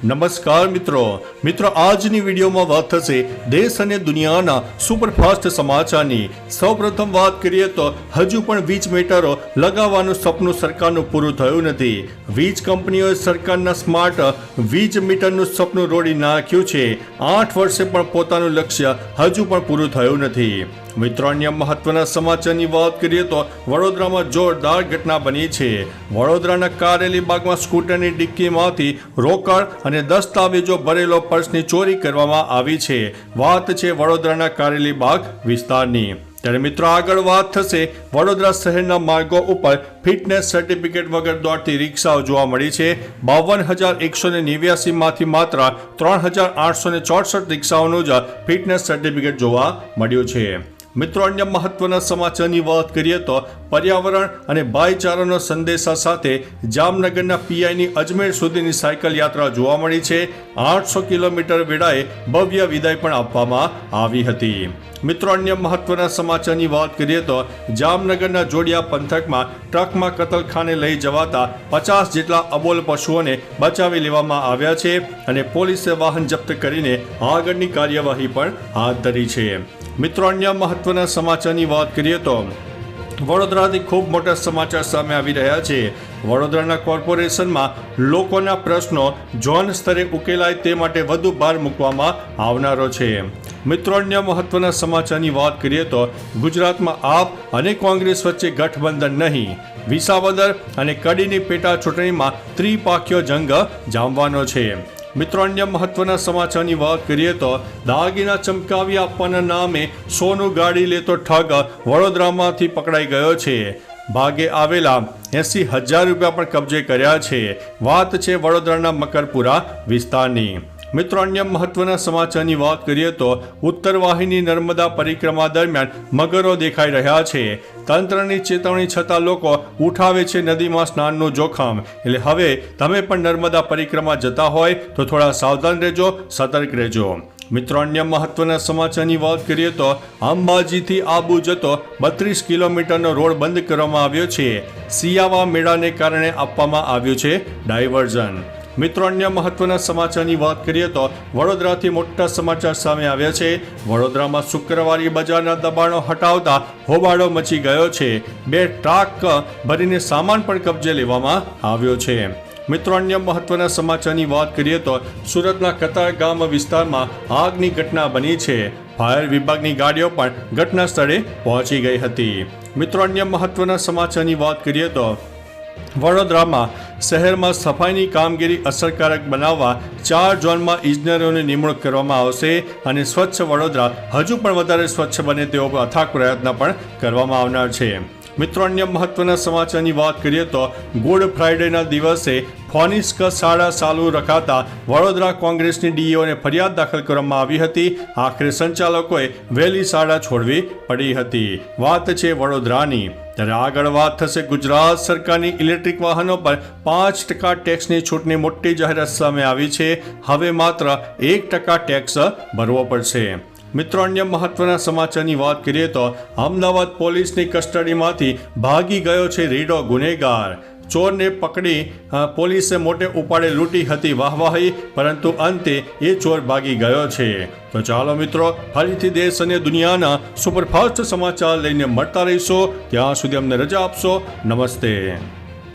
નમસ્કાર મિત્રો આજની વિડીયોમાં વાત થશે દેશ અને દુનિયાના સુપરફાસ્ટ સમાચારની। સૌપ્રથમ વાત કરીએ તો હજુ પણ વીજ મીટરો લગાવવાનું સપનું સરકારનું પૂરું થયું નથી। વીજ કંપનીઓએ સરકારના સ્માર્ટ વીજ મીટરનું સપનું રોડી નાખ્યું છે। 8 વર્ષે પણ પોતાનું લક્ષ્ય હજુ પણ પૂરું થયું નથી। મિત્રો અન્ય મહત્વના સમાચારની વાત કરીએ તો વડોદરામાં જોરદાર ઘટના બની છે। વડોદરાના કારેલી બાગમાં સ્કૂટરની ડિક્કીમાંથી રોકડ અને દસ્તાવેજો ભરેલો પર્સની ચોરી કરવામાં આવી છે। વાત છે વડોદરાના કારેલી બાગ વિસ્તારની। ત્યારે મિત્રો આગળ વાત થશે વડોદરા શહેરના માર્ગો ઉપર ફિટનેસ સર્ટિફિકેટ વગર દોડતી રિક્ષાઓ જોવા મળી છે। 52,189 માંથી માત્ર 3,864 રિક્ષાઓનું જ ફિટનેસ સર્ટિફિકેટ જોવા મળ્યું છે। મિત્રો અન્ય મહત્વના સમાચારની વાત કરીએ તો પર્યાવરણ અને ભાઈચારાનો સંદેશા સાથે જામનગરના પીઆઈની અજમેર સુધીની સાયકલ યાત્રા જોવા મળી છે। 800 કિલોમીટર વેળાએ ભવ્ય વિદાય પણ આપવામાં આવી હતી। મિત્રો અન્ય મહત્વના સમાચારની વાત કરીએ તો જામનગરના જોડિયા પંથકમાં ટ્રકમાં કતલખાને લઈ જવાતા 50 જેટલા અબોલ પશુઓને બચાવી લેવામાં આવ્યા છે અને પોલીસે વાહન જપ્ત કરીને આગળની કાર્યવાહી પણ હાથ ધરી છે। મિત્રો અન્ય મહત્વના સમાચારની વાત કરીએ તો વડોદરાથી ખૂબ મોટા સમાચાર સામે આવી રહ્યા છે। વડોદરાના કોર્પોરેશનમાં લોકોના પ્રશ્નો ઝોન સ્તરે ઉકેલાય તે માટે વધુ ભાર મૂકવામાં આવનારો છે। મિત્રો અન્ય મહત્વના સમાચારની વાત કરીએ તો ગુજરાતમાં આપ અને કોંગ્રેસ વચ્ચે ગઠબંધન નહીં, વિસાવદર અને કડીની પેટા ચૂંટણીમાં ત્રિપાખીયો જંગ જામવાનો છે। મિત્રો અન્ય મહત્વના સમાચારની વાત કરીએ તો દાગીના ચમકાવી આપવાના નામે સોનું ગાડી લેતો ઠગ વડોદરામાંથી પકડાઈ ગયો છે। ભાગે આવેલા 80,000 રૂપિયા પણ કબજે કર્યા છે। વાત છે વડોદરાના મકરપુરા વિસ્તારની। મિત્રો અન્ય મહત્વના સમાચારની વાત કરીએ તો ઉત્તર વાહિની નર્મદા પરિક્રમા દરમિયાન મગરો દેખાઈ રહ્યા છે। તંત્રની ચેતવણી છતાં લોકો ઉઠાવે છે નદીમાં સ્નાનનું જોખમ। એટલે હવે તમે પણ નર્મદા પરિક્રમા જતા હોય તો થોડા સાવધાન રહેજો, સતર્ક રહેજો। મિત્રો અન્ય મહત્વના સમાચારની વાત કરીએ તો અંબાજીથી આબુ જતો 32 કિલોમીટરનો રોડ બંધ કરવામાં આવ્યો છે। સિયાવા મેળાને કારણે આપવામાં આવ્યું છે ડાયવર્ઝન। મિત્રો અન્ય મહત્વના સમાચારની વાત કરીએ તો વડોદરાથી મોટા સમાચાર સામે આવ્યા છે। વડોદરામાં શુક્રવારે બજારના દબાણો હટાવતા હોબાળો મચી ગયો છે। 2 ટ્રક ભરીને સામાન પણ કબજે લેવામાં આવ્યો છે। મિત્રો અન્ય મહત્વના સમાચારની વાત કરીએ તો સુરતના કતાર ગામ વિસ્તારમાં આગની ઘટના બની છે। ફાયર વિભાગની ગાડીઓ પણ ઘટના સ્થળે પહોંચી ગઈ હતી। મિત્રો અન્ય મહત્વના સમાચારની વાત કરીએ તો વડોદરામાં શહેરમાં સફાઈની કામગીરી અસરકારક બનાવવા 4 ઝોનમાં ઇજનેરોની નિમણૂક કરવામાં આવશે અને સ્વચ્છ વડોદરા હજુ પણ વધારે સ્વચ્છ બને તેવો અથાગ પ્રયત્ન પણ કરવામાં આવનાર છે। મિત્રો અન્ય મહત્વના સમાચારની વાત કરીએ તો ગુડ ફ્રાઇડેના દિવસે ફોનિસ્ક શાળા ચાલુ રખાતા વડોદરા કોંગ્રેસની ડીઈઓને ફરિયાદ દાખલ કરવામાં આવી હતી। આખરે સંચાલકોએ વહેલી શાળા છોડવી પડી હતી। વાત છે વડોદરાની। ત્યારે આગળ વાત થશે ગુજરાત સરકારની ઇલેક્ટ્રિક વાહનો પર 5% ટેક્સની છૂટની મોટી જાહેરાત સામે આવી છે। હવે માત્ર 1% ટેક્સ ભરવો પડશે। મિત્રો અન્ય મહત્વના સમાચારની વાત કરીએ તો અમદાવાદ પોલીસની કસ્ટડીમાંથી ભાગી ગયો છે રીડો ગુનેગાર। ચોરને પકડી પોલીસે મોટે ઉપાડે લૂંટી હતી વાહવાહી, પરંતુ અંતે એ ચોર ભાગી ગયો છે। તો ચાલો મિત્રો ફરીથી દેશ અને દુનિયાના સુપરફાસ્ટ સમાચાર લઈને મળતા રહીશો। ત્યાં સુધી અમને રજા આપશો। નમસ્તે।